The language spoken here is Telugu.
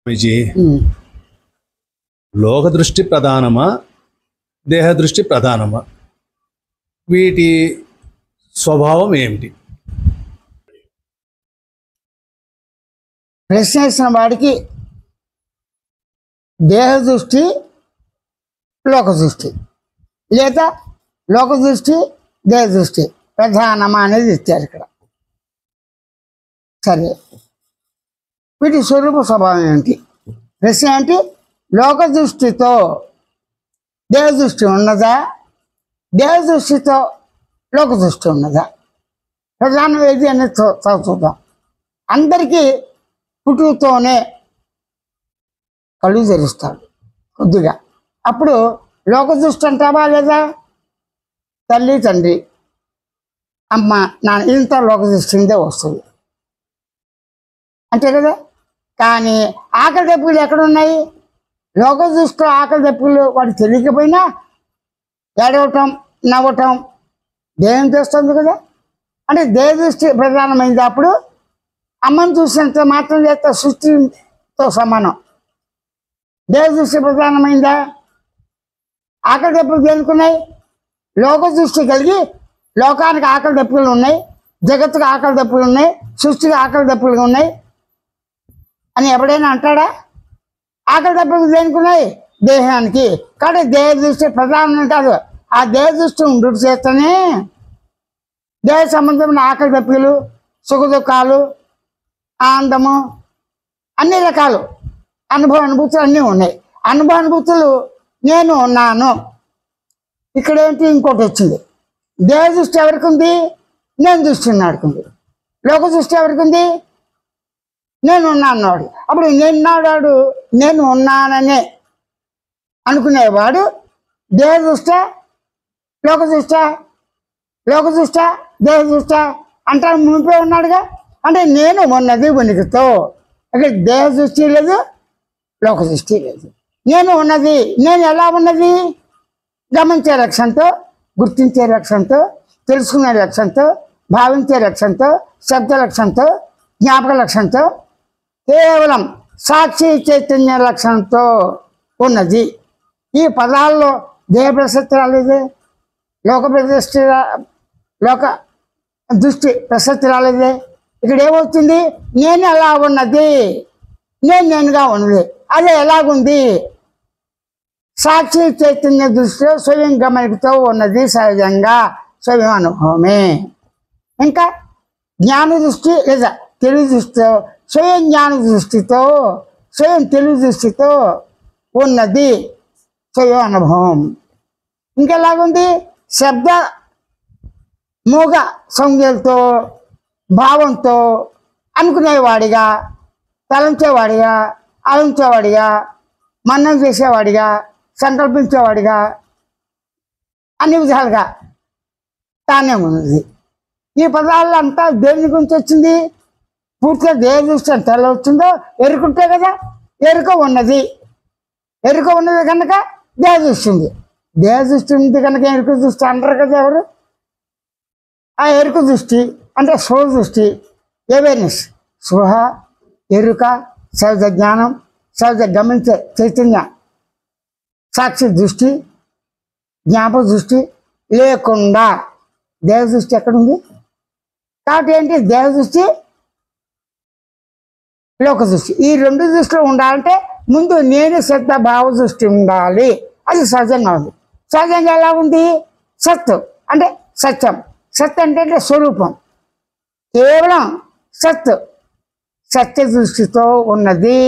విజీ లోక దృష్టి ప్రధానమా దేహ దృష్టి ప్రధానమా వీటి స్వభావం ఏమిటి? ప్రశ్న వేసిన వాడికి దేహ దృష్టి లోక దృష్టి లేదా లోక దృష్టి దేహ దృష్టి ప్రధానమా అనేది ఇచ్చారు ఇక్కడ. సరే, వీటి స్వరూప స్వభావం ఏంటి? ప్రశ్న ఏంటి? లోక దృష్టితో దేహ దృష్టి ఉన్నదా, దేహ దృష్టితో లోక దృష్టి ఉన్నదా? ప్రధానం ఏది అనేది చూద్దాం. అందరికీ పుట్టుకతోనే కళ్ళు తెరుస్తాడు కొద్దిగా. అప్పుడు లోక దృష్టి అంటావా లేదా? తల్లి తండ్రి అమ్మ నాన్న ఇంత లోక దృష్టిందే వస్తుంది అంతే కదా. కానీ ఆకలి దెబ్బలు ఎక్కడున్నాయి? లోక దృష్టిలో ఆకలి దెబ్బలు వాడు తెలియకపోయినా ఏడవటం నవ్వటం దేహం చేస్తుంది కదా. అంటే దేహ దృష్టి ప్రధానమైంది. అప్పుడు అమ్మను చూసినంత మాత్రం చేస్తే సృష్టితో సమానం. దేహ దృష్టి ప్రధానమైందా? ఆకలి దెబ్బలు దేనుకున్నాయి? లోక దృష్టి కలిగి లోకానికి ఆకలి దెబ్బలు ఉన్నాయి, జగత్తుకు ఆకలి దెబ్బలు ఉన్నాయి, సృష్టికి ఆకలి దెబ్బలు ఉన్నాయి అని ఎవడైనా అంటాడా? ఆకలి దెబ్బలు దేనుకున్నాయి? దేహానికి. కాబట్టి దేహ దృష్టి ప్రధానం కాదు. ఆ దేహ దృష్టి ఉండు చేస్తేనే దేహ సంబంధమైన ఆకలి దెబ్బలు, సుఖ దుఃఖాలు, ఆనందము, అన్ని రకాలు అనుభూతులు అన్నీ ఉన్నాయి. అనుభూతులు నేను ఉన్నాను. ఇక్కడేంటి ఇంకోటి వచ్చింది. దేహ దృష్టి ఎవరికి ఉంది? నేను దృష్టి ఉన్నాడుకుంది. లోక దృష్టి ఎవరికి ఉంది? నేను ఉన్నాడు. అప్పుడు నేనున్నాడు నేను ఉన్నాననే అనుకునేవాడు దేహ దృష్ట లోక దృష్ట, లోక దృష్ట దేహ దృష్ట అంటాడు. ముంపే ఉన్నాడుగా. అంటే నేను ఉన్నది ఉనికితో. అక్కడ దేహ దృష్టి లేదు, లోక దృష్టి లేదు. నేను ఉన్నది. నేను ఎలా ఉన్నది? గమనించే లక్ష్యంతో, గుర్తించే లక్ష్యంతో, తెలుసుకునే లక్ష్యంతో, భావించే లక్ష్యంతో, శబ్ద లక్ష్యంతో, జ్ఞాపక లక్ష్యంతో, కేవలం సాక్షి చైతన్య లక్ష్యంతో ఉన్నది. ఈ పదాల్లో దేహ ప్రసక్తి రాలేదు, లోక ప్రదృష్టి లోక దృష్టి ప్రసక్తి రాలేదే. ఇక్కడ ఏమవుతుంది? నేను ఎలా ఉన్నది, నేనుగా ఉన్నది. అదే ఎలాగుంది? సాక్షి చైతన్య దృష్టిలో స్వయం గమనికతో ఉన్నది, సహజంగా స్వయం అనుభవమే. ఇంకా జ్ఞాన దృష్టి లేదా తెలివి దృష్టితో, స్వయం జ్ఞాన దృష్టితో, స్వయం తెలివి దృష్టితో ఉన్నది స్వయం అనుభవం. ఇంకెలాగుంది? శబ్ద మూగ సంజ్ఞలతో, భావంతో అనుకునేవాడిగా, తలంచేవాడిగా, ఆలోచించేవాడిగా, మన్నం చేసేవాడిగా, సంకల్పించేవాడిగా, అన్ని విధాలుగా తానే ఉన్నది. ఈ పదాల్లో అంతా దేని గురించి వచ్చింది? పూర్తిగా దేహ దృష్టి అంత ఎలా వచ్చిందో ఎరుకుంటే కదా. ఎరుక ఉన్నది, ఎరుక ఉన్నది కనుక దేహ దృష్టి ఉంది. దేహ దృష్టి ఉంది కనుక ఎరుక దృష్టి అంటారు కదా ఎవరు. ఆ ఎరుక దృష్టి అంటే స్పృహ దృష్టి, అవేర్నెస్, స్పృహ, ఎరుక, సహజ జ్ఞానం, సహజ గమనించే చైతన్య సాక్షి దృష్టి, జ్ఞాపక దృష్టి లేకుండా దేహ దృష్టి ఎక్కడుంది? కాబట్టి ఏంటి? దేహ దృష్టి, లోక దృష్టి. ఈ రెండు దృష్టిలో ఉండాలంటే ముందు నేను శ్రద్ధ భావ దృష్టి ఉండాలి. అది సహజంగా ఉంది. సహజంగా ఎలా ఉంది? సత్ అంటే సత్యం. సత్ అంటే స్వరూపం. కేవలం సత్, సత్య దృష్టితో ఉన్నది.